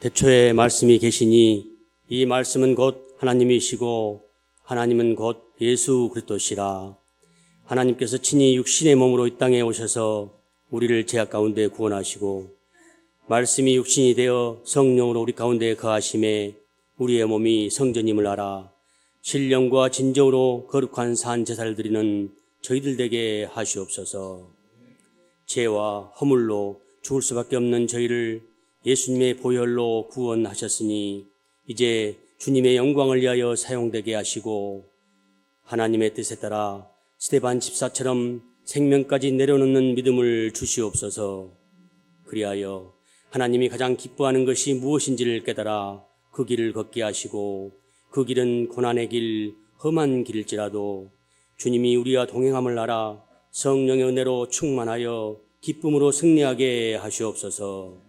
태초에 말씀이 계시니 이 말씀은 곧 하나님이시고 하나님은 곧 예수 그리스도시라. 하나님께서 친히 육신의 몸으로 이 땅에 오셔서 우리를 죄악 가운데 구원하시고 말씀이 육신이 되어 성령으로 우리 가운데 거하심에 우리의 몸이 성전임을 알아 신령과 진정으로 거룩한 산 제사를 드리는 저희들 되게 하시옵소서. 죄와 허물로 죽을 수밖에 없는 저희를 예수님의 보혈로 구원하셨으니 이제 주님의 영광을 위하여 사용되게 하시고 하나님의 뜻에 따라 스데반 집사처럼 생명까지 내려놓는 믿음을 주시옵소서. 그리하여 하나님이 가장 기뻐하는 것이 무엇인지를 깨달아 그 길을 걷게 하시고 그 길은 고난의 길, 험한 길일지라도 주님이 우리와 동행함을 알아 성령의 은혜로 충만하여 기쁨으로 승리하게 하시옵소서.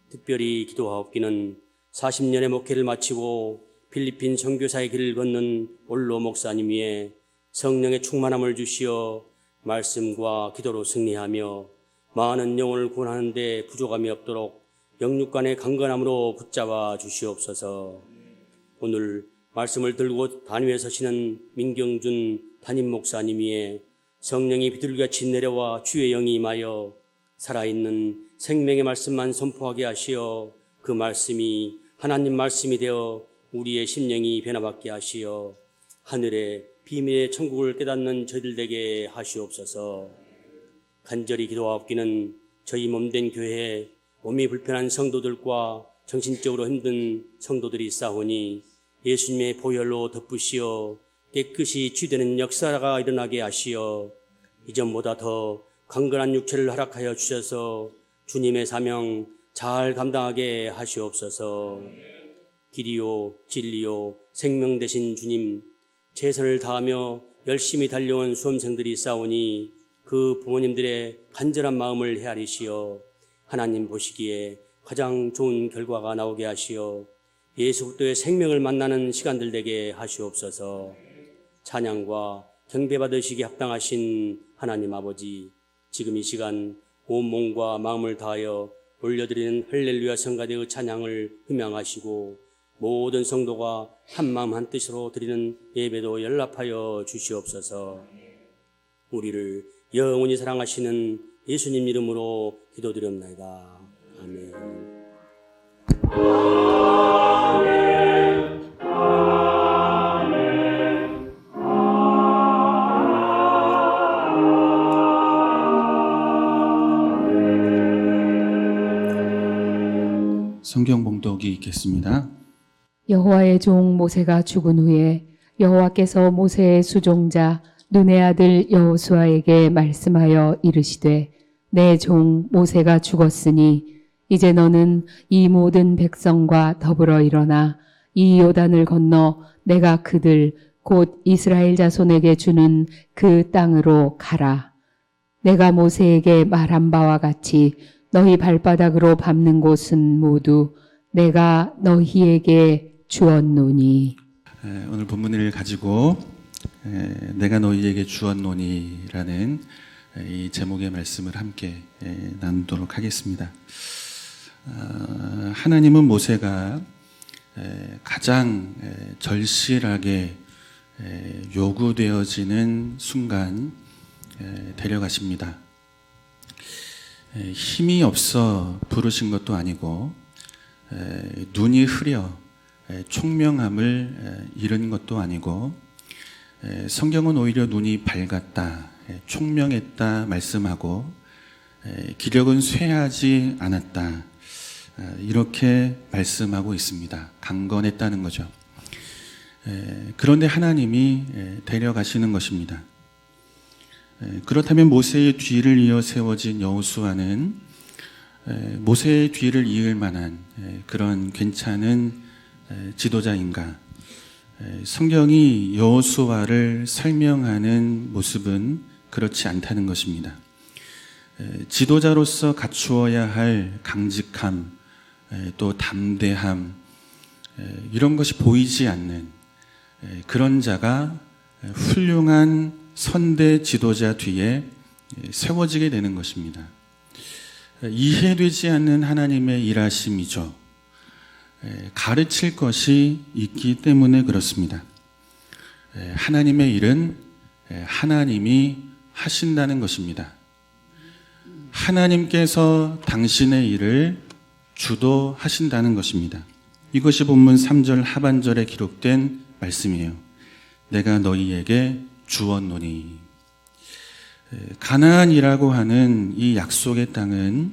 특별히 기도하옵기는 40년의 목회를 마치고 필리핀 선교사의 길을 걷는 올로 목사님 위에 성령의 충만함을 주시어 말씀과 기도로 승리하며 많은 영혼을 구원하는 데 부족함이 없도록 영육간의 강건함으로 붙잡아 주시옵소서. 오늘 말씀을 들고 단위에 서시는 민경준 담임 목사님 위에 성령이 비둘기같이 내려와 주의 영이 임하여 살아있는 생명의 말씀만 선포하게 하시어 그 말씀이 하나님 말씀이 되어 우리의 심령이 변화받게 하시어 하늘의 비밀의 천국을 깨닫는 저희들 되게 하시옵소서. 간절히 기도하옵기는 저희 몸된 교회에 몸이 불편한 성도들과 정신적으로 힘든 성도들이 싸우니 예수님의 보혈로 덮으시어 깨끗이 치유되는 역사가 일어나게 하시어 이전보다 더 강건한 육체를 허락하여 주셔서 주님의 사명 잘 감당하게 하시옵소서. 길이요 진리요 생명 되신 주님, 최선을 다하며 열심히 달려온 수험생들이 싸우니 그 부모님들의 간절한 마음을 헤아리시어 하나님 보시기에 가장 좋은 결과가 나오게 하시어 예수 그리스도의 생명을 만나는 시간들 되게 하시옵소서. 찬양과 경배받으시기에 합당하신 하나님 아버지, 지금 이 시간 온 몸과 마음을 다하여 올려드리는 할렐루야 성가대의 찬양을 흠양하시고 모든 성도가 한 마음 한 뜻으로 드리는 예배도 연락하여 주시옵소서. 우리를 영원히 사랑하시는 예수님 이름으로 기도드립니다. 아멘. 성경 봉독이 있겠습니다. 여호와의 종 모세가 죽은 후에 여호와께서 모세의 수종자 눈의 아들 여호수아에게 말씀하여 이르시되 내 종 모세가 죽었으니 이제 너는 이 모든 백성과 더불어 일어나 이 요단을 건너 내가 그들 곧 이스라엘 자손에게 주는 그 땅으로 가라. 내가 모세에게 말한 바와 같이 너희 발바닥으로 밟는 곳은 모두 내가 너희에게 주었노니. 오늘 본문을 가지고 내가 너희에게 주었노니라는 이 제목의 말씀을 함께 나누도록 하겠습니다. 하나님은 모세가 가장 절실하게 요구되어지는 순간 데려가십니다. 힘이 없어 부르신 것도 아니고 눈이 흐려 총명함을 잃은 것도 아니고 성경은 오히려 눈이 밝았다, 총명했다 말씀하고 기력은 쇠하지 않았다 이렇게 말씀하고 있습니다. 강건했다는 거죠. 그런데 하나님이 데려가시는 것입니다. 그렇다면 모세의 뒤를 이어 세워진 여호수아는 모세의 뒤를 이을 만한 그런 괜찮은 지도자인가? 성경이 여호수아를 설명하는 모습은 그렇지 않다는 것입니다. 지도자로서 갖추어야 할 강직함, 또 담대함, 이런 것이 보이지 않는 그런 자가 훌륭한 선대 지도자 뒤에 세워지게 되는 것입니다. 이해되지 않는 하나님의 일하심이죠. 가르칠 것이 있기 때문에 그렇습니다. 하나님의 일은 하나님이 하신다는 것입니다. 하나님께서 당신의 일을 주도하신다는 것입니다. 이것이 본문 3절 하반절에 기록된 말씀이에요. 내가 너희에게 주었노니. 가나안이라고 하는 이 약속의 땅은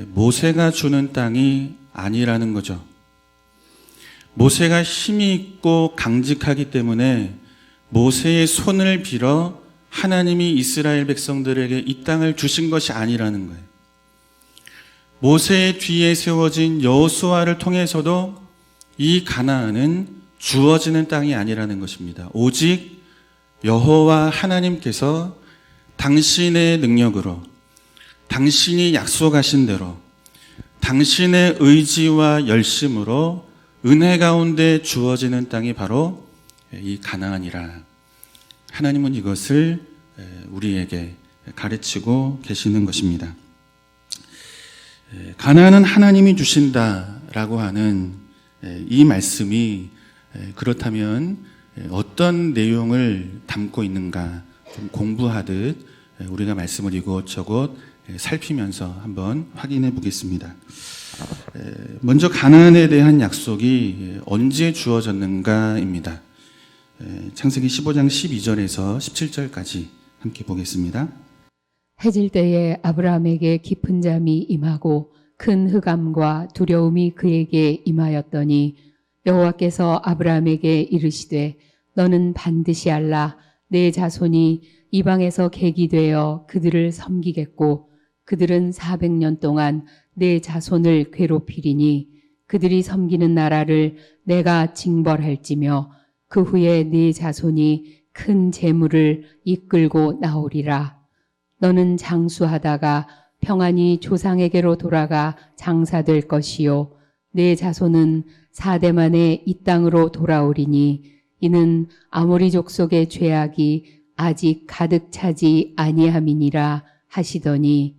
모세가 주는 땅이 아니라는 거죠. 모세가 힘이 있고 강직하기 때문에 모세의 손을 빌어 하나님이 이스라엘 백성들에게 이 땅을 주신 것이 아니라는 거예요. 모세의 뒤에 세워진 여호수아를 통해서도 이 가나안은 주어지는 땅이 아니라는 것입니다. 오직 여호와 하나님께서 당신의 능력으로, 당신이 약속하신 대로, 당신의 의지와 열심으로 은혜 가운데 주어지는 땅이 바로 이 가나안이라. 하나님은 이것을 우리에게 가르치고 계시는 것입니다. 가나안은 하나님이 주신다라고 하는 이 말씀이 그렇다면 어떤 내용을 담고 있는가 좀 공부하듯 우리가 말씀을 이곳저곳 살피면서 한번 확인해 보겠습니다. 먼저 가나안에 대한 약속이 언제 주어졌는가입니다. 창세기 15장 12절에서 17절까지 함께 보겠습니다. 해질 때에 아브라함에게 깊은 잠이 임하고 큰 흑암과 두려움이 그에게 임하였더니 여호와께서 아브라함에게 이르시되 너는 반드시 알라. 내 자손이 이방에서 객이 되어 그들을 섬기겠고 그들은 400년 동안 내 자손을 괴롭히리니 그들이 섬기는 나라를 내가 징벌할지며 그 후에 네 자손이 큰 재물을 이끌고 나오리라. 너는 장수하다가 평안히 조상에게로 돌아가 장사될 것이요 네 자손은 4대 만에 이 땅으로 돌아오리니 이는 아모리 족속의 죄악이 아직 가득 차지 아니함이니라 하시더니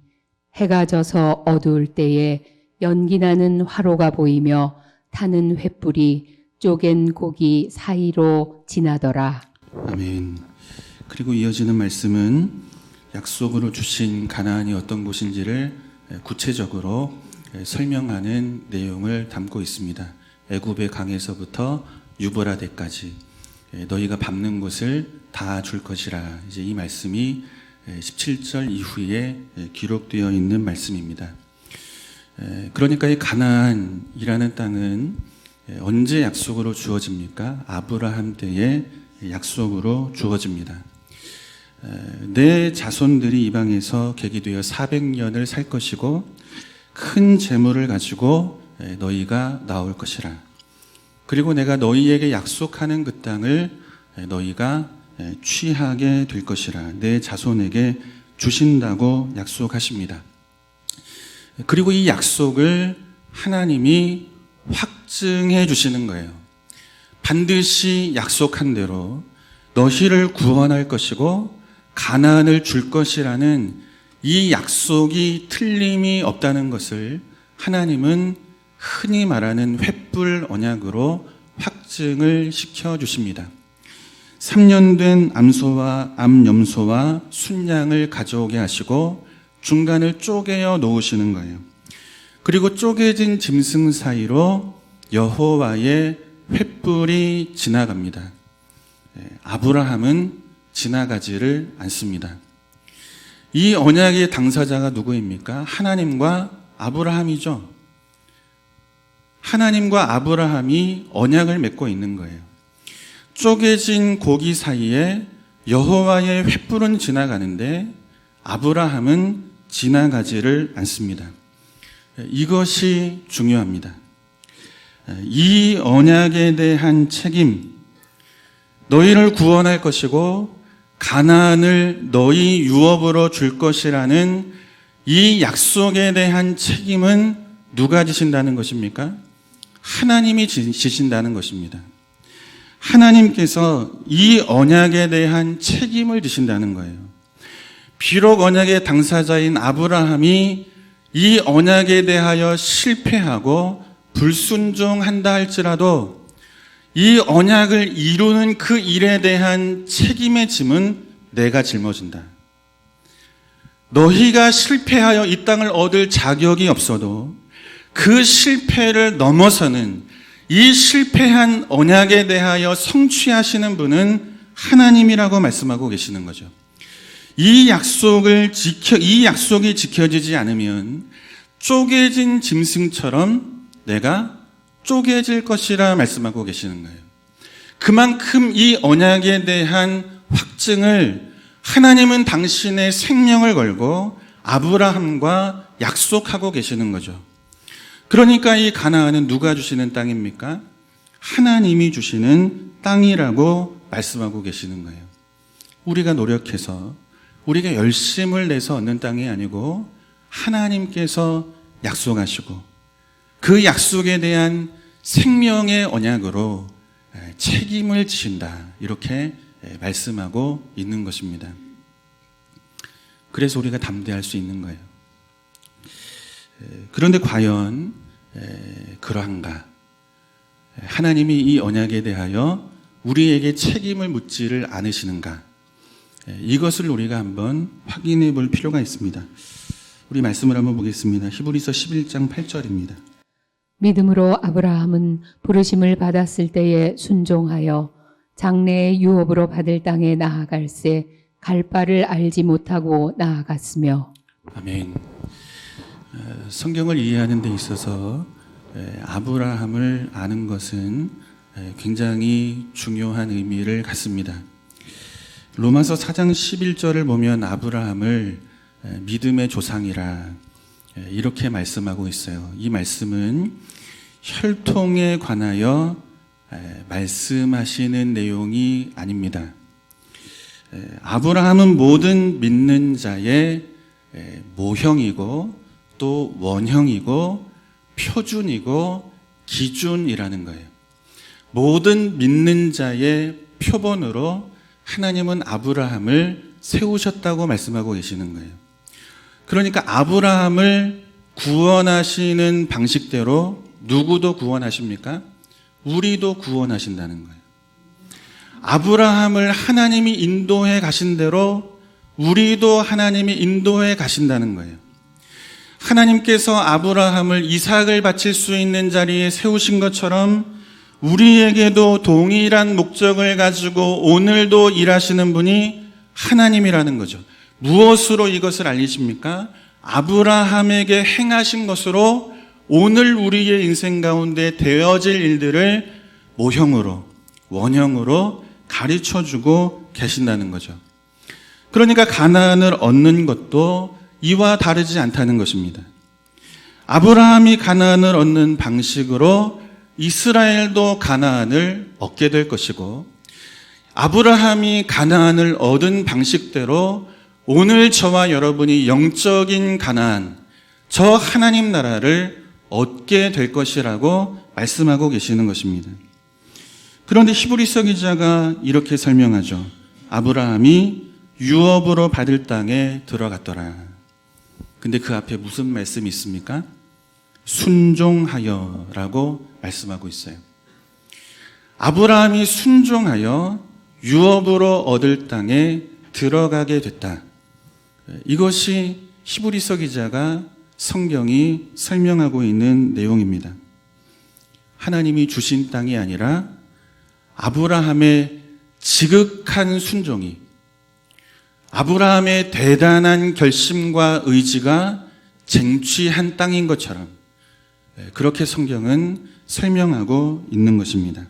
해가 져서 어두울 때에 연기나는 화로가 보이며 타는 횃불이 쪼갠 고기 사이로 지나더라. 아멘. 그리고 이어지는 말씀은 약속으로 주신 가나안이 어떤 곳인지를 구체적으로 설명하는 내용을 담고 있습니다. 애굽의 강에서부터 유브라데까지 너희가 밟는 곳을 다 줄 것이라. 이제 이 말씀이 17절 이후에 기록되어 있는 말씀입니다. 그러니까 이 가나안이라는 땅은 언제 약속으로 주어집니까? 아브라함 때에 약속으로 주어집니다. 내 자손들이 이방에서 객이 되어 400년을 살 것이고 큰 재물을 가지고 너희가 나올 것이라. 그리고 내가 너희에게 약속하는 그 땅을 너희가 취하게 될 것이라. 내 자손에게 주신다고 약속하십니다. 그리고 이 약속을 하나님이 확증해 주시는 거예요. 반드시 약속한 대로 너희를 구원할 것이고 가나안을 줄 것이라는 이 약속이 틀림이 없다는 것을 하나님은 흔히 말하는 횃불 언약으로 확증을 시켜 주십니다. 3년 된 암소와 암염소와 순양을 가져오게 하시고 중간을 쪼개어 놓으시는 거예요. 그리고 쪼개진 짐승 사이로 여호와의 횃불이 지나갑니다. 아브라함은 지나가지를 않습니다. 이 언약의 당사자가 누구입니까? 하나님과 아브라함이죠. 하나님과 아브라함이 언약을 맺고 있는 거예요. 쪼개진 고기 사이에 여호와의 횃불은 지나가는데 아브라함은 지나가지를 않습니다. 이것이 중요합니다. 이 언약에 대한 책임, 너희를 구원할 것이고 가나안을 너희 유업으로 줄 것이라는 이 약속에 대한 책임은 누가 지신다는 것입니까? 하나님이 지신다는 것입니다. 하나님께서 이 언약에 대한 책임을 지신다는 거예요. 비록 언약의 당사자인 아브라함이 이 언약에 대하여 실패하고 불순종한다 할지라도 이 언약을 이루는 그 일에 대한 책임의 짐은 내가 짊어진다. 너희가 실패하여 이 땅을 얻을 자격이 없어도 그 실패를 넘어서는 이 실패한 언약에 대하여 성취하시는 분은 하나님이라고 말씀하고 계시는 거죠. 이 약속이 지켜지지 않으면 쪼개진 짐승처럼 내가 쪼개질 것이라 말씀하고 계시는 거예요. 그만큼 이 언약에 대한 확증을 하나님은 당신의 생명을 걸고 아브라함과 약속하고 계시는 거죠. 그러니까 이 가나안은 누가 주시는 땅입니까? 하나님이 주시는 땅이라고 말씀하고 계시는 거예요. 우리가 노력해서 우리가 열심을 내서 얻는 땅이 아니고 하나님께서 약속하시고 그 약속에 대한 생명의 언약으로 책임을 지신다. 이렇게 말씀하고 있는 것입니다. 그래서 우리가 담대할 수 있는 거예요. 그런데 과연 그러한가? 하나님이 이 언약에 대하여 우리에게 책임을 묻지를 않으시는가? 이것을 우리가 한번 확인해 볼 필요가 있습니다. 우리 말씀을 한번 보겠습니다. 히브리서 11장 8절입니다. 믿음으로 아브라함은 부르심을 받았을 때에 순종하여 장래의 유업으로 받을 땅에 나아갈새 갈 바를 알지 못하고 나아갔으며. 아멘. 성경을 이해하는 데 있어서 아브라함을 아는 것은 굉장히 중요한 의미를 갖습니다. 로마서 4장 11절을 보면 아브라함을 믿음의 조상이라 이렇게 말씀하고 있어요. 이 말씀은 혈통에 관하여 말씀하시는 내용이 아닙니다. 아브라함은 모든 믿는 자의 모형이고 또 원형이고 표준이고 기준이라는 거예요. 모든 믿는 자의 표본으로 하나님은 아브라함을 세우셨다고 말씀하고 계시는 거예요. 그러니까 아브라함을 구원하시는 방식대로 누구도 구원하십니까? 우리도 구원하신다는 거예요. 아브라함을 하나님이 인도해 가신 대로 우리도 하나님이 인도해 가신다는 거예요. 하나님께서 아브라함을 이삭을 바칠 수 있는 자리에 세우신 것처럼 우리에게도 동일한 목적을 가지고 오늘도 일하시는 분이 하나님이라는 거죠. 무엇으로 이것을 알리십니까? 아브라함에게 행하신 것으로 오늘 우리의 인생 가운데 되어질 일들을 모형으로, 원형으로 가르쳐주고 계신다는 거죠. 그러니까 가나안을 얻는 것도 이와 다르지 않다는 것입니다. 아브라함이 가나안을 얻는 방식으로 이스라엘도 가나안을 얻게 될 것이고, 아브라함이 가나안을 얻은 방식대로 오늘 저와 여러분이 영적인 가나안, 저 하나님 나라를 얻게 될 것이라고 말씀하고 계시는 것입니다. 그런데 히브리서 기자가 이렇게 설명하죠. 아브라함이 유업으로 받을 땅에 들어갔더라. 근데 그 앞에 무슨 말씀이 있습니까? 순종하여라고 말씀하고 있어요. 아브라함이 순종하여 유업으로 얻을 땅에 들어가게 됐다. 이것이 히브리서 기자가 성경이 설명하고 있는 내용입니다. 하나님이 주신 땅이 아니라 아브라함의 지극한 순종이, 아브라함의 대단한 결심과 의지가 쟁취한 땅인 것처럼 그렇게 성경은 설명하고 있는 것입니다.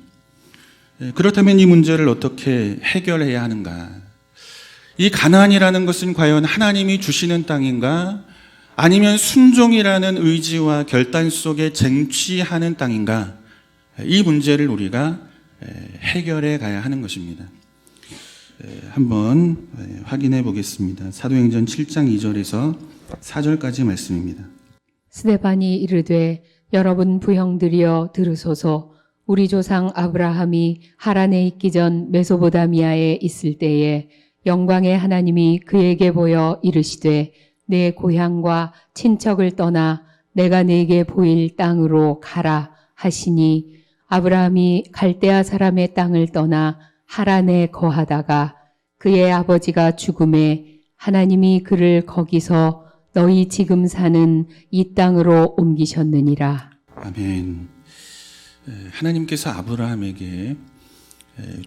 그렇다면 이 문제를 어떻게 해결해야 하는가? 이 가나안이라는 것은 과연 하나님이 주시는 땅인가? 아니면 순종이라는 의지와 결단 속에 쟁취하는 땅인가? 이 문제를 우리가 해결해 가야 하는 것입니다. 한번 확인해 보겠습니다. 사도행전 7장 2절에서 4절까지 말씀입니다. 스데반이 이르되 여러분 부형들이여 들으소서. 우리 조상 아브라함이 하란에 있기 전 메소보다미아에 있을 때에 영광의 하나님이 그에게 보여 이르시되 내 고향과 친척을 떠나 내가 네게 보일 땅으로 가라 하시니 아브라함이 갈대아 사람의 땅을 떠나 하란에 거하다가 그의 아버지가 죽음에 하나님이 그를 거기서 너희 지금 사는 이 땅으로 옮기셨느니라. 아멘. 하나님께서 아브라함에게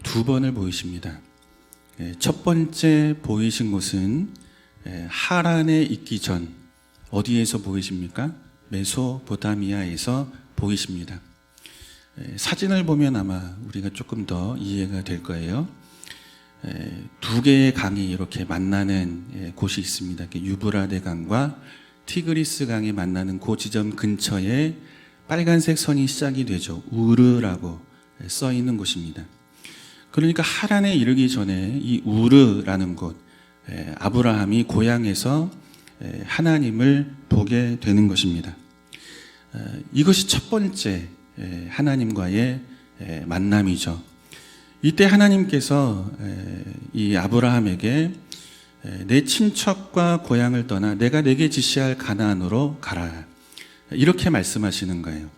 두 번을 보이십니다. 첫 번째 보이신 곳은 하란에 있기 전 어디에서 보이십니까? 메소포타미아에서 보이십니다. 사진을 보면 아마 우리가 조금 더 이해가 될 거예요. 두 개의 강이 이렇게 만나는 곳이 있습니다. 유브라데 강과 티그리스 강이 만나는 그 지점 근처에 빨간색 선이 시작이 되죠. 우르라고 써 있는 곳입니다. 그러니까 하란에 이르기 전에 이 우르라는 곳, 아브라함이 고향에서 하나님을 보게 되는 것입니다. 이것이 첫 번째 하나님과의 만남이죠. 이때 하나님께서 이 아브라함에게 내 친척과 고향을 떠나 내가 내게 지시할 가나안으로 가라, 이렇게 말씀하시는 거예요.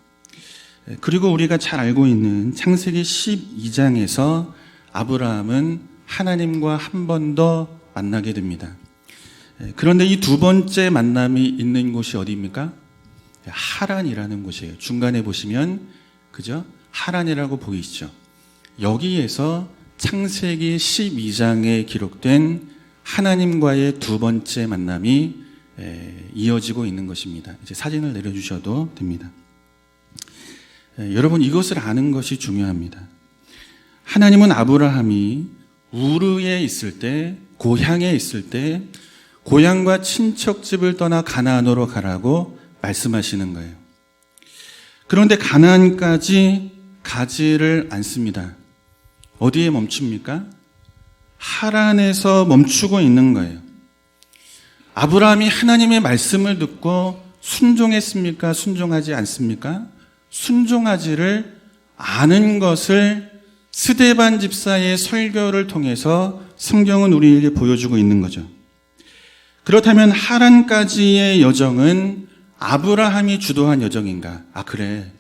그리고 우리가 잘 알고 있는 창세기 12장에서 아브라함은 하나님과 한 번 더 만나게 됩니다. 그런데 이 두 번째 만남이 있는 곳이 어디입니까? 하란이라는 곳이에요. 중간에 보시면 그죠? 하란이라고 보이시죠? 여기에서 창세기 12장에 기록된 하나님과의 두 번째 만남이 이어지고 있는 것입니다. 이제 사진을 내려주셔도 됩니다. 여러분, 이것을 아는 것이 중요합니다. 하나님은 아브라함이 우르에 있을 때, 고향에 있을 때 고향과 친척집을 떠나 가나안으로 가라고 말씀하시는 거예요. 그런데 가나안까지 가지를 않습니다. 어디에 멈춥니까? 하란에서 멈추고 있는 거예요. 아브라함이 하나님의 말씀을 듣고 순종했습니까? 순종하지 않습니까? 순종하지를 않은 것을 스데반 집사의 설교를 통해서 성경은 우리에게 보여주고 있는 거죠. 그렇다면 하란까지의 여정은 아브라함이 주도한 여정인가? 아, 그래.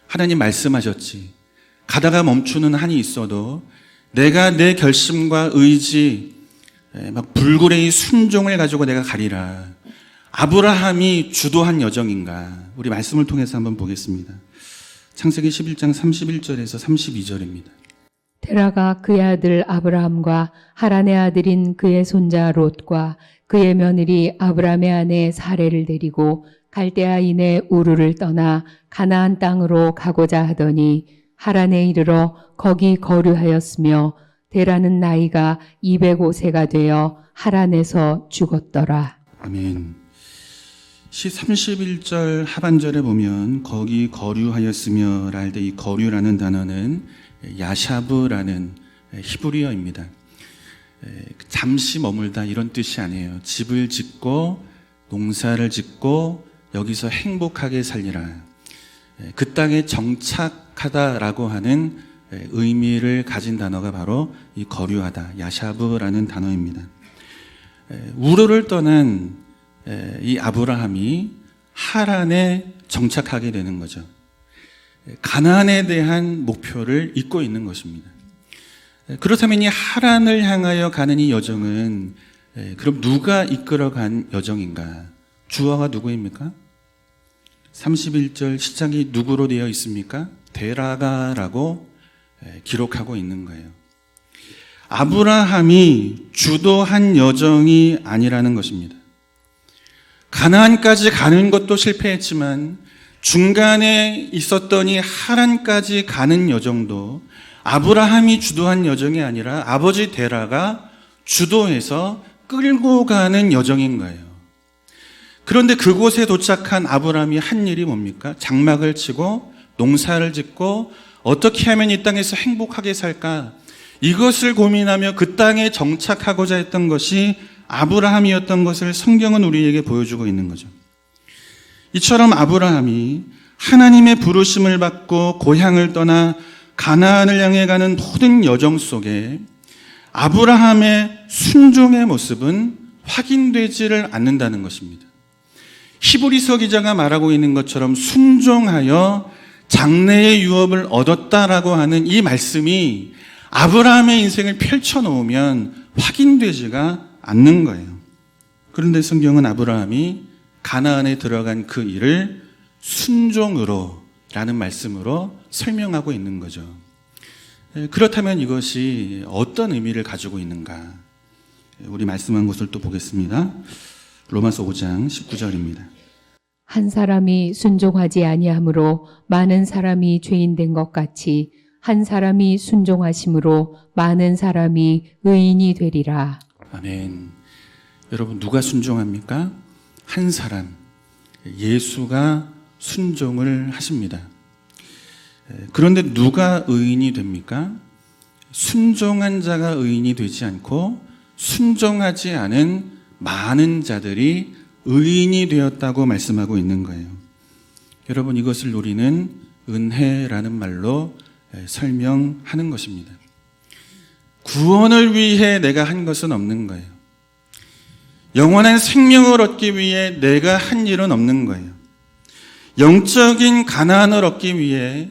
하나님 말씀하셨지. 가다가 멈추는 한이 있어도 내가 내 결심과 의지, 막 불굴의 순종을 가지고 내가 가리라. 아브라함이 주도한 여정인가? 우리 말씀을 통해서 한번 보겠습니다. 창세기 11장 31절에서 32절입니다. 데라가 그의 아들 아브라함과 하란의 아들인 그의 손자 롯과 그의 며느리 아브라함의 아내 사레를 데리고 갈대아인의 우르를 떠나 가나안 땅으로 가고자 하더니 하란에 이르러 거기 거류하였으며 데라는 나이가 205세가 되어 하란에서 죽었더라. 아멘. 시 31절 하반절에 보면 거기 거류하였으며 랄 때 이 거류라는 단어는 야샤브라는 히브리어입니다. 잠시 머물다 이런 뜻이 아니에요. 집을 짓고 농사를 짓고 여기서 행복하게 살리라. 그 땅에 정착하다라고 하는 의미를 가진 단어가 바로 이 거류하다, 야샤브라는 단어입니다. 우르를 떠난 이 아브라함이 하란에 정착하게 되는 거죠. 가나안에 대한 목표를 잊고 있는 것입니다. 그렇다면 이 하란을 향하여 가는 이 여정은 그럼 누가 이끌어간 여정인가? 주어가 누구입니까? 31절 시작이 누구로 되어 있습니까? 데라가라고 기록하고 있는 거예요. 아브라함이 주도한 여정이 아니라는 것입니다. 가나안까지 가는 것도 실패했지만 중간에 있었던 이 하란까지 가는 여정도 아브라함이 주도한 여정이 아니라 아버지 데라가 주도해서 끌고 가는 여정인 거예요. 그런데 그곳에 도착한 아브라함이 한 일이 뭡니까? 장막을 치고 농사를 짓고 어떻게 하면 이 땅에서 행복하게 살까? 이것을 고민하며 그 땅에 정착하고자 했던 것이 아브라함이었던 것을 성경은 우리에게 보여주고 있는 거죠. 이처럼 아브라함이 하나님의 부르심을 받고 고향을 떠나 가나안을 향해 가는 모든 여정 속에 아브라함의 순종의 모습은 확인되지를 않는다는 것입니다. 히브리서 기자가 말하고 있는 것처럼 순종하여 장래의 유업을 얻었다라고 하는 이 말씀이 아브라함의 인생을 펼쳐놓으면 확인되지가 않는 거예요. 그런데 성경은 아브라함이 가나안에 들어간 그 일을 순종으로 라는 말씀으로 설명하고 있는 거죠. 그렇다면 이것이 어떤 의미를 가지고 있는가? 우리 말씀한 것을 또 보겠습니다. 로마서 5장 19절입니다. 한 사람이 순종하지 아니함으로 많은 사람이 죄인 된 것 같이 한 사람이 순종하심으로 많은 사람이 의인이 되리라. 아멘. 여러분, 누가 순종합니까? 한 사람, 예수가 순종을 하십니다. 그런데 누가 의인이 됩니까? 순종한 자가 의인이 되지 않고 순종하지 않은 많은 자들이 의인이 되었다고 말씀하고 있는 거예요. 여러분, 이것을 우리는 은혜라는 말로 설명하는 것입니다. 구원을 위해 내가 한 것은 없는 거예요. 영원한 생명을 얻기 위해 내가 한 일은 없는 거예요. 영적인 가나안을 얻기 위해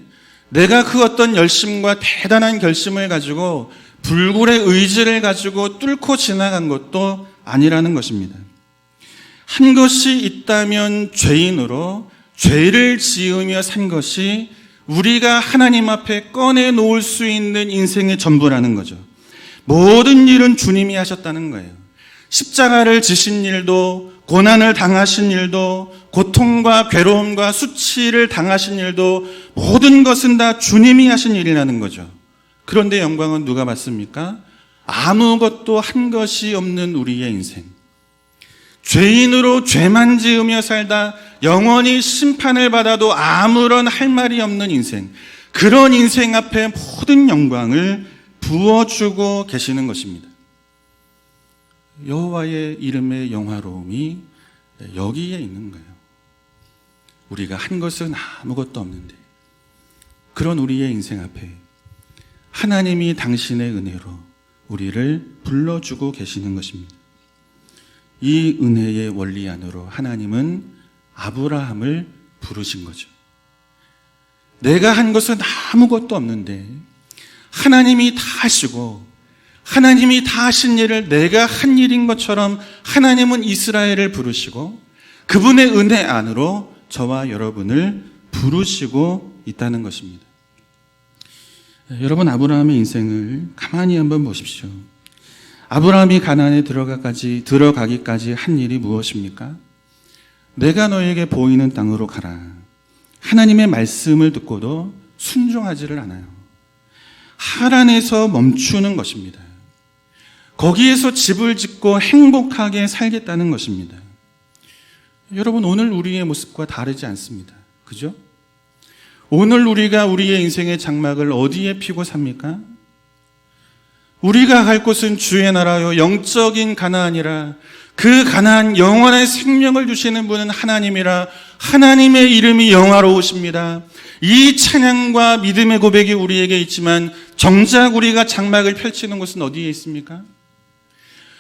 내가 그 어떤 열심과 대단한 결심을 가지고 불굴의 의지를 가지고 뚫고 지나간 것도 아니라는 것입니다. 한 것이 있다면 죄인으로 죄를 지으며 산 것이 우리가 하나님 앞에 꺼내놓을 수 있는 인생의 전부라는 거죠. 모든 일은 주님이 하셨다는 거예요. 십자가를 지신 일도, 고난을 당하신 일도, 고통과 괴로움과 수치를 당하신 일도, 모든 것은 다 주님이 하신 일이라는 거죠. 그런데 영광은 누가 받습니까? 아무것도 한 것이 없는 우리의 인생. 죄인으로 죄만 지으며 살다 영원히 심판을 받아도 아무런 할 말이 없는 인생. 그런 인생 앞에 모든 영광을 부어주고 계시는 것입니다. 여호와의 이름의 영화로움이 여기에 있는 거예요. 우리가 한 것은 아무것도 없는데 그런 우리의 인생 앞에 하나님이 당신의 은혜로 우리를 불러주고 계시는 것입니다. 이 은혜의 원리 안으로 하나님은 아브라함을 부르신 거죠. 내가 한 것은 아무것도 없는데 하나님이 다 하시고 하나님이 다 하신 일을 내가 한 일인 것처럼 하나님은 이스라엘을 부르시고 그분의 은혜 안으로 저와 여러분을 부르시고 있다는 것입니다. 여러분, 아브라함의 인생을 가만히 한번 보십시오. 아브라함이 가나안에 들어가기까지 한 일이 무엇입니까? 내가 너에게 보이는 땅으로 가라. 하나님의 말씀을 듣고도 순종하지를 않아요. 하란에서 멈추는 것입니다. 거기에서 집을 짓고 행복하게 살겠다는 것입니다. 여러분, 오늘 우리의 모습과 다르지 않습니다. 그죠? 오늘 우리가 우리의 인생의 장막을 어디에 피고 삽니까? 우리가 갈 곳은 주의 나라요 영적인 가나안이라. 그 가나안 영원한 생명을 주시는 분은 하나님이라. 하나님의 이름이 영화로우십니다. 이 찬양과 믿음의 고백이 우리에게 있지만 정작 우리가 장막을 펼치는 곳은 어디에 있습니까?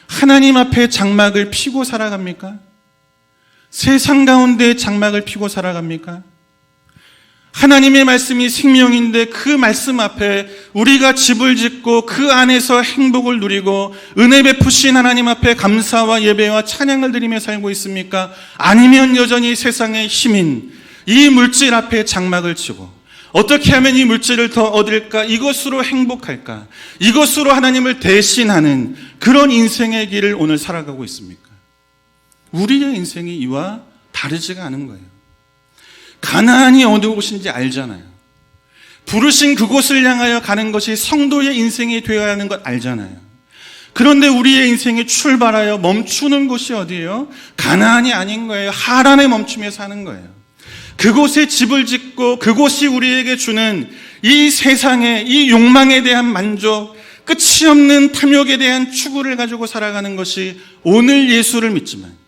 하나님 앞에 장막을 피고 살아갑니까? 세상 가운데 장막을 피고 살아갑니까? 하나님의 말씀이 생명인데 그 말씀 앞에 우리가 집을 짓고 그 안에서 행복을 누리고 은혜 베푸신 하나님 앞에 감사와 예배와 찬양을 드리며 살고 있습니까? 아니면 여전히 세상의 힘인 이 물질 앞에 장막을 치고 어떻게 하면 이 물질을 더 얻을까? 이것으로 행복할까? 이것으로 하나님을 대신하는 그런 인생의 길을 오늘 살아가고 있습니까? 우리의 인생이 이와 다르지가 않은 거예요. 가나안이 어느 곳인지 알잖아요. 부르신 그곳을 향하여 가는 것이 성도의 인생이 되어야 하는 것 알잖아요. 그런데 우리의 인생이 출발하여 멈추는 곳이 어디예요? 가나안이 아닌 거예요. 하란에 멈추며 사는 거예요. 그곳에 집을 짓고 그곳이 우리에게 주는 이 세상의 이 욕망에 대한 만족, 끝이 없는 탐욕에 대한 추구를 가지고 살아가는 것이 오늘 예수를 믿지만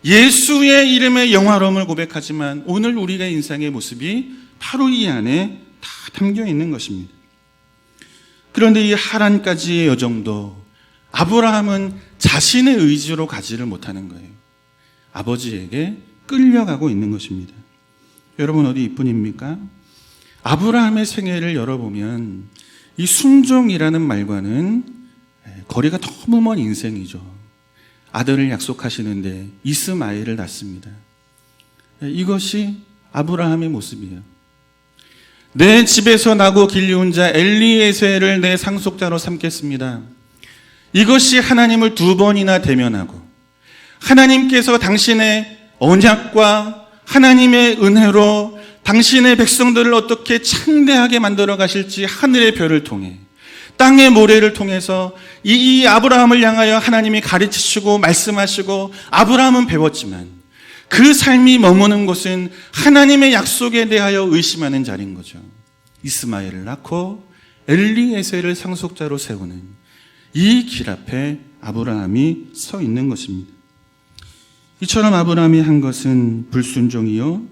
예수의 이름의 영화로움을 고백하지만 오늘 우리의 인생의 모습이 바로 이 안에 다 담겨 있는 것입니다. 그런데 이 하란까지의 여정도 아브라함은 자신의 의지로 가지를 못하는 거예요. 아버지에게 끌려가고 있는 것입니다. 여러분 어디 이뿐입니까? 아브라함의 생애를 열어보면 이 순종이라는 말과는 거리가 너무 먼 인생이죠. 아들을 약속하시는데 이스마엘을 낳습니다. 이것이 아브라함의 모습이에요. 내 집에서 나고 길리온 자 엘리에셀을 내 상속자로 삼겠습니다. 이것이 하나님을 2번이나 대면하고 하나님께서 당신의 언약과 하나님의 은혜로 당신의 백성들을 어떻게 창대하게 만들어 가실지 하늘의 별을 통해 땅의 모래를 통해서 이 아브라함을 향하여 하나님이 가르치시고 말씀하시고 아브라함은 배웠지만 그 삶이 머무는 곳은 하나님의 약속에 대하여 의심하는 자리인 거죠. 이스마엘을 낳고 엘리에셀을 상속자로 세우는 이 길 앞에 아브라함이 서 있는 것입니다. 이처럼 아브라함이 한 것은 불순종이요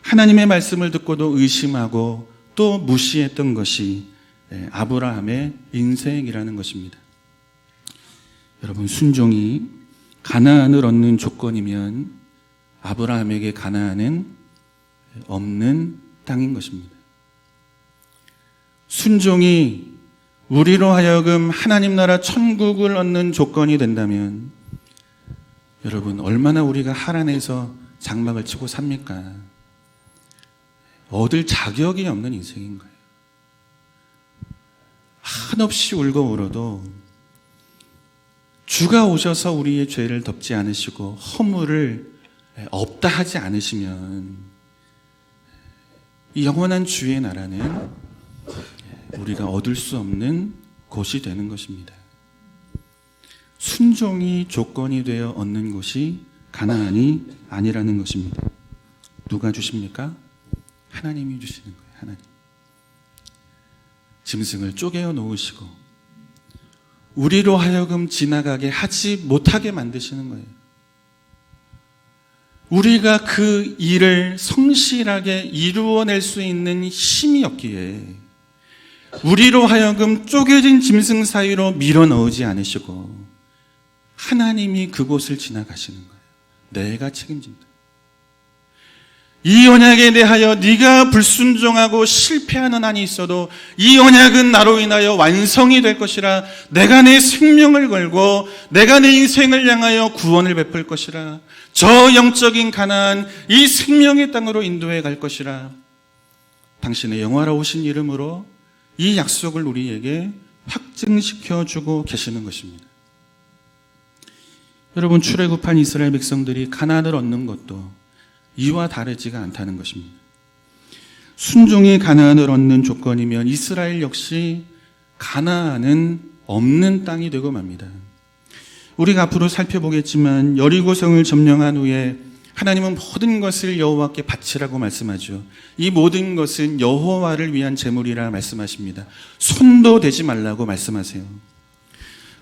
하나님의 말씀을 듣고도 의심하고 또 무시했던 것이 아브라함의 인생이라는 것입니다. 여러분, 순종이 가나안을 얻는 조건이면 아브라함에게 가나안은 없는 땅인 것입니다. 순종이 우리로 하여금 하나님 나라 천국을 얻는 조건이 된다면 여러분, 얼마나 우리가 하란에서 장막을 치고 삽니까? 얻을 자격이 없는 인생인 거예요. 한없이 울고 울어도 주가 오셔서 우리의 죄를 덮지 않으시고 허물을 없다 하지 않으시면 이 영원한 주의 나라는 우리가 얻을 수 없는 곳이 되는 것입니다. 순종이 조건이 되어 얻는 것이 가나안이 아니라는 것입니다. 누가 주십니까? 하나님이 주시는 거예요. 하나님. 짐승을 쪼개어 놓으시고 우리로 하여금 지나가게 하지 못하게 만드시는 거예요. 우리가 그 일을 성실하게 이루어낼 수 있는 힘이 없기에 우리로 하여금 쪼개진 짐승 사이로 밀어넣지 않으시고 하나님이 그곳을 지나가시는 거예요. 내가 책임진다. 이 언약에 대하여 네가 불순종하고 실패하는 한이 있어도 이 언약은 나로 인하여 완성이 될 것이라. 내가 내 생명을 걸고 내가 내 인생을 향하여 구원을 베풀 것이라. 저 영적인 가나안 이 생명의 땅으로 인도해 갈 것이라. 당신의 영화로우신 이름으로 이 약속을 우리에게 확증시켜 주고 계시는 것입니다. 여러분, 출애굽한 이스라엘 백성들이 가나안을 얻는 것도 이와 다르지가 않다는 것입니다. 순종이 가나안을 얻는 조건이면 이스라엘 역시 가나안은 없는 땅이 되고 맙니다. 우리가 앞으로 살펴보겠지만 여리고성을 점령한 후에 하나님은 모든 것을 여호와께 바치라고 말씀하죠. 이 모든 것은 여호와를 위한 제물이라 말씀하십니다. 손도 대지 말라고 말씀하세요.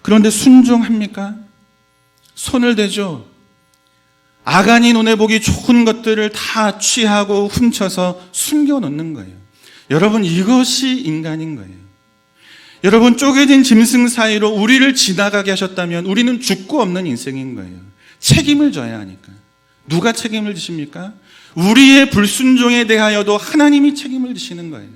그런데 순종합니까? 손을 대죠. 아간이 눈에 보기 좋은 것들을 다 취하고 훔쳐서 숨겨놓는 거예요. 여러분, 이것이 인간인 거예요. 여러분, 쪼개진 짐승 사이로 우리를 지나가게 하셨다면 우리는 죽고 없는 인생인 거예요. 책임을 져야 하니까. 누가 책임을 지십니까? 우리의 불순종에 대하여도 하나님이 책임을 지시는 거예요.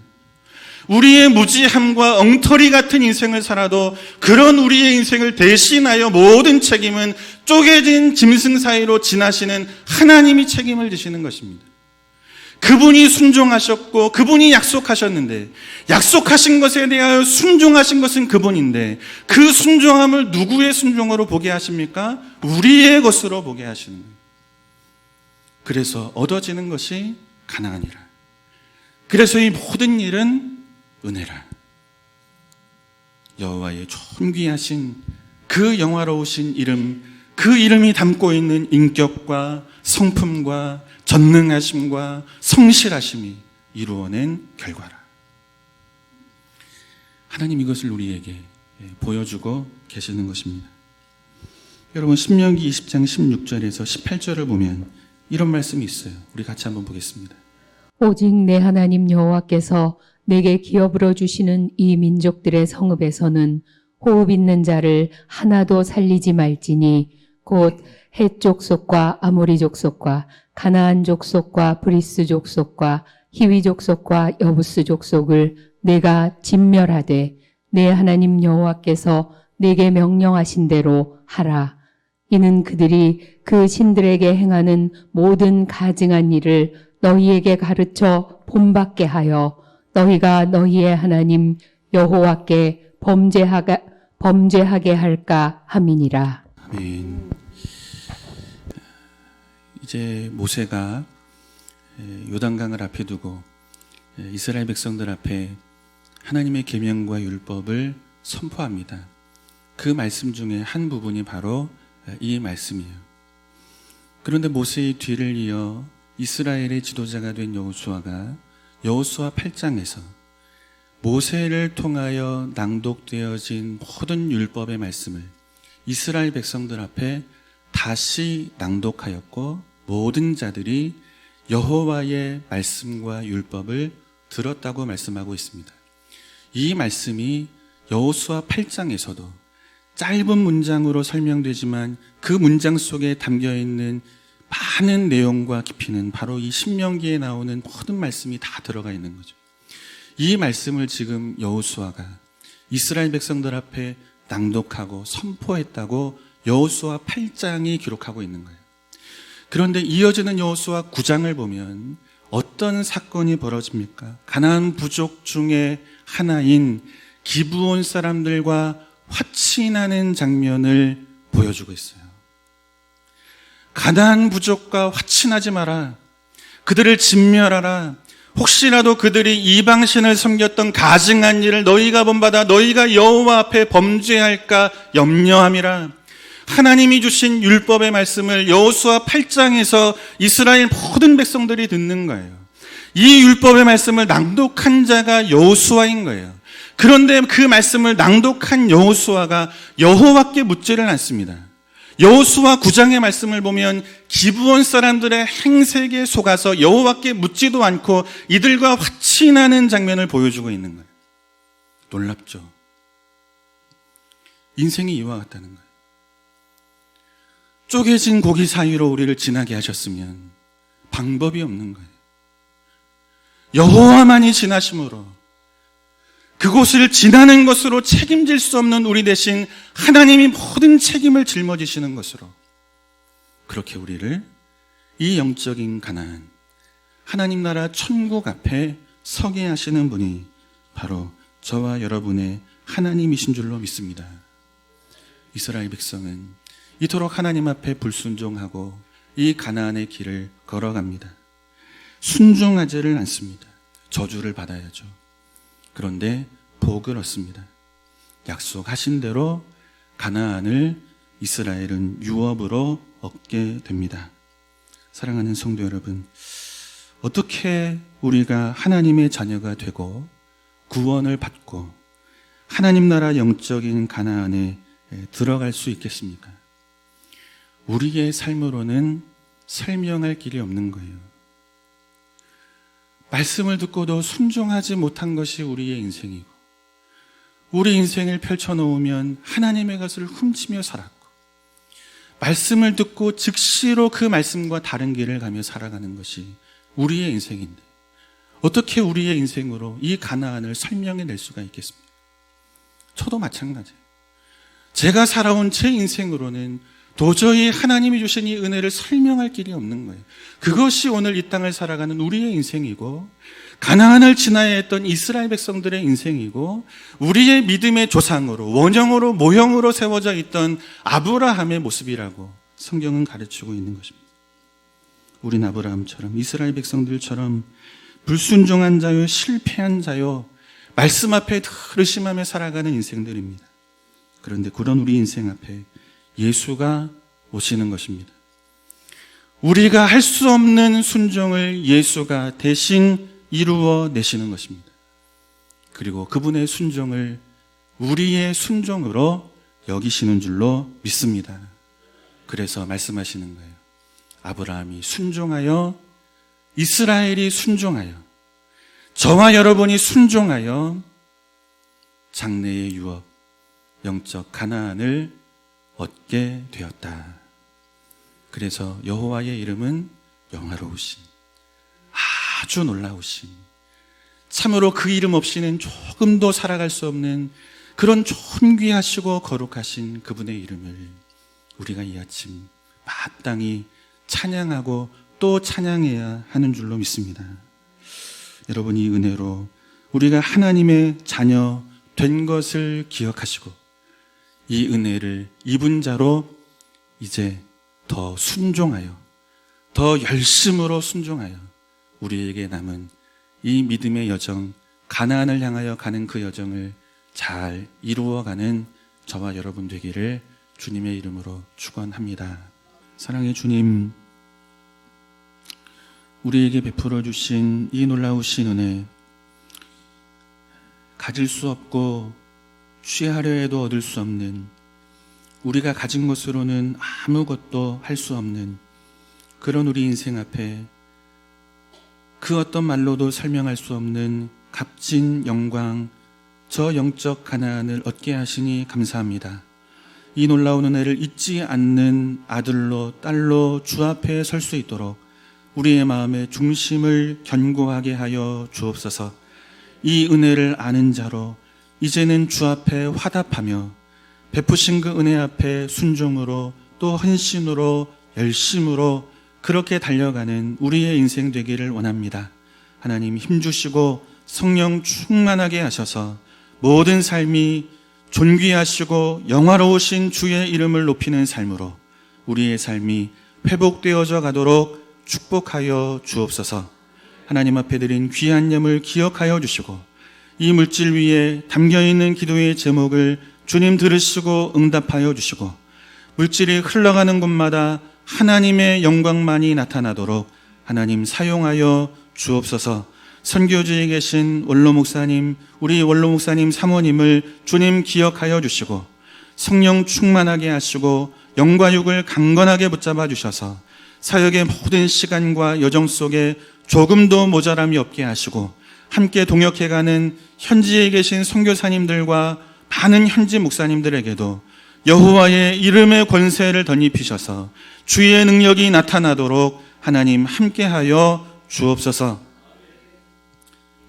우리의 무지함과 엉터리 같은 인생을 살아도 그런 우리의 인생을 대신하여 모든 책임은 쪼개진 짐승 사이로 지나시는 하나님이 책임을 지시는 것입니다. 그분이 순종하셨고 그분이 약속하셨는데 약속하신 것에 대하여 순종하신 것은 그분인데 그 순종함을 누구의 순종으로 보게 하십니까? 우리의 것으로 보게 하시는 거예요. 그래서 얻어지는 것이 가나안이라. 그래서 이 모든 일은 은혜라. 여호와의 존귀하신 그 영화로우신 이름, 그 이름이 담고 있는 인격과 성품과 전능하심과 성실하심이 이루어낸 결과라. 하나님 이것을 우리에게 보여주고 계시는 것입니다. 여러분, 신명기 20장 16절에서 18절을 보면 이런 말씀이 있어요. 우리 같이 한번 보겠습니다. 오직 내 하나님 여호와께서 내게 기업으로 주시는 이 민족들의 성읍에서는 호흡 있는 자를 하나도 살리지 말지니 곧 헷 족속과 아모리 족속과 가나안 족속과 브리스 족속과 히위 족속과 여부스 족속을 내가 진멸하되 내 하나님 여호와께서 내게 명령하신 대로 하라. 이는 그들이 그 신들에게 행하는 모든 가증한 일을 너희에게 가르쳐 본받게 하여 너희가 너희의 하나님 여호와께 범죄하게 할까 함이니라. 아멘. 이제 모세가 요단강을 앞에 두고 이스라엘 백성들 앞에 하나님의 계명과 율법을 선포합니다. 그 말씀 중에 한 부분이 바로 이 말씀이에요. 그런데 모세의 뒤를 이어 이스라엘의 지도자가 된 여호수아가 여호수아 8장에서 모세를 통하여 낭독되어진 모든 율법의 말씀을 이스라엘 백성들 앞에 다시 낭독하였고 모든 자들이 여호와의 말씀과 율법을 들었다고 말씀하고 있습니다. 이 말씀이 여호수아 8장에서도 짧은 문장으로 설명되지만 그 문장 속에 담겨있는 많은 내용과 깊이는 바로 이 신명기에 나오는 모든 말씀이 다 들어가 있는 거죠. 이 말씀을 지금 여호수아가 이스라엘 백성들 앞에 낭독하고 선포했다고 여호수아 8장이 기록하고 있는 거예요. 그런데 이어지는 여호수아 9장을 보면 어떤 사건이 벌어집니까? 가나안 부족 중에 하나인 기브온 사람들과 화친하는 장면을 보여주고 있어요. 가나안 부족과 화친하지 마라. 그들을 진멸하라. 혹시라도 그들이 이방신을 섬겼던 가증한 일을 너희가 본받아 너희가 여호와 앞에 범죄할까 염려함이라. 하나님이 주신 율법의 말씀을 여호수아 8장에서 이스라엘 모든 백성들이 듣는 거예요. 이 율법의 말씀을 낭독한 자가 여호수아인 거예요. 그런데 그 말씀을 낭독한 여호수아가 여호와께 묻지를 않습니다. 여호수아 9장의 말씀을 보면 기브온 사람들의 행색에 속아서 여호와께 묻지도 않고 이들과 화친하는 장면을 보여주고 있는 거예요. 놀랍죠? 인생이 이와 같다는 거예요. 쪼개진 고기 사이로 우리를 지나게 하셨으면 방법이 없는 거예요. 여호와만이 지나심으로 그곳을 지나는 것으로 책임질 수 없는 우리 대신 하나님이 모든 책임을 짊어지시는 것으로 그렇게 우리를 이 영적인 가나안 하나님 나라 천국 앞에 서게 하시는 분이 바로 저와 여러분의 하나님이신 줄로 믿습니다. 이스라엘 백성은 이토록 하나님 앞에 불순종하고 이 가나안의 길을 걸어갑니다. 순종하지를 않습니다. 저주를 받아야죠. 그런데 복을 얻습니다. 약속하신 대로 가나안을 이스라엘은 유업으로 얻게 됩니다. 사랑하는 성도 여러분, 어떻게 우리가 하나님의 자녀가 되고 구원을 받고 하나님 나라 영적인 가나안에 들어갈 수 있겠습니까? 우리의 삶으로는 설명할 길이 없는 거예요. 말씀을 듣고도 순종하지 못한 것이 우리의 인생이고 우리 인생을 펼쳐놓으면 하나님의 것을 훔치며 살았고 말씀을 듣고 즉시로 그 말씀과 다른 길을 가며 살아가는 것이 우리의 인생인데 어떻게 우리의 인생으로 이 가나안을 설명해낼 수가 있겠습니까? 저도 마찬가지예요. 제가 살아온 제 인생으로는 도저히 하나님이 주신 이 은혜를 설명할 길이 없는 거예요. 그것이 오늘 이 땅을 살아가는 우리의 인생이고 가나안을 지나야 했던 이스라엘 백성들의 인생이고 우리의 믿음의 조상으로 원형으로 모형으로 세워져 있던 아브라함의 모습이라고 성경은 가르치고 있는 것입니다. 우린 아브라함처럼 이스라엘 백성들처럼 불순종한 자요 실패한 자요 말씀 앞에 늘 의심하며 살아가는 인생들입니다. 그런데 그런 우리 인생 앞에 예수가 오시는 것입니다. 우리가 할 수 없는 순종을 예수가 대신 이루어 내시는 것입니다. 그리고 그분의 순종을 우리의 순종으로 여기시는 줄로 믿습니다. 그래서 말씀하시는 거예요. 아브라함이 순종하여 이스라엘이 순종하여 저와 여러분이 순종하여 장래의 유업 영적 가나안을 얻게 되었다. 그래서 여호와의 이름은 영화로우신, 아주 놀라우신, 참으로 그 이름 없이는 조금도 살아갈 수 없는 그런 존귀하시고 거룩하신 그분의 이름을 우리가 이 아침 마땅히 찬양하고 또 찬양해야 하는 줄로 믿습니다. 여러분, 이 은혜로 우리가 하나님의 자녀 된 것을 기억하시고 이 은혜를 입은 자로 이제 더 순종하여, 더 열심으로 순종하여 우리에게 남은 이 믿음의 여정, 가나안을 향하여 가는 그 여정을 잘 이루어가는 저와 여러분 되기를 주님의 이름으로 축원합니다. 사랑의 주님, 우리에게 베풀어 주신 이 놀라우신 은혜, 가질 수 없고 취하려 해도 얻을 수 없는, 우리가 가진 것으로는 아무것도 할 수 없는 그런 우리 인생 앞에 그 어떤 말로도 설명할 수 없는 값진 영광, 저 영적 가나안을 얻게 하시니 감사합니다. 이 놀라운 은혜를 잊지 않는 아들로 딸로 주 앞에 설 수 있도록 우리의 마음의 중심을 견고하게 하여 주옵소서. 이 은혜를 아는 자로 이제는 주 앞에 화답하며 베푸신 그 은혜 앞에 순종으로 또 헌신으로 열심으로 그렇게 달려가는 우리의 인생 되기를 원합니다. 하나님 힘주시고 성령 충만하게 하셔서 모든 삶이 존귀하시고 영화로우신 주의 이름을 높이는 삶으로 우리의 삶이 회복되어져 가도록 축복하여 주옵소서. 하나님 앞에 드린 귀한 예물 기억하여 주시고 이 물질 위에 담겨있는 기도의 제목을 주님 들으시고 응답하여 주시고 물질이 흘러가는 곳마다 하나님의 영광만이 나타나도록 하나님 사용하여 주옵소서. 선교지에 계신 원로 목사님, 우리 원로 목사님 사모님을 주님 기억하여 주시고 성령 충만하게 하시고 영과 육을 강건하게 붙잡아 주셔서 사역의 모든 시간과 여정 속에 조금도 모자람이 없게 하시고 함께 동역해가는 현지에 계신 선교사님들과 많은 현지 목사님들에게도 여호와의 이름의 권세를 덧입히셔서 주의 능력이 나타나도록 하나님 함께하여 주옵소서.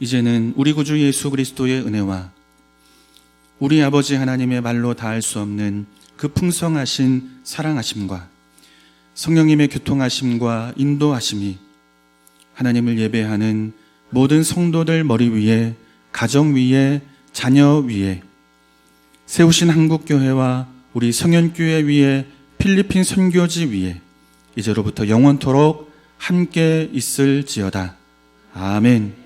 이제는 우리 구주 예수 그리스도의 은혜와 우리 아버지 하나님의 말로 다할 수 없는 그 풍성하신 사랑하심과 성령님의 교통하심과 인도하심이 하나님을 예배하는 모든 성도들 머리 위에, 가정 위에, 자녀 위에, 세우신 한국교회와 우리 성현교회 위에, 필리핀 선교지 위에 이제로부터 영원토록 함께 있을지어다. 아멘.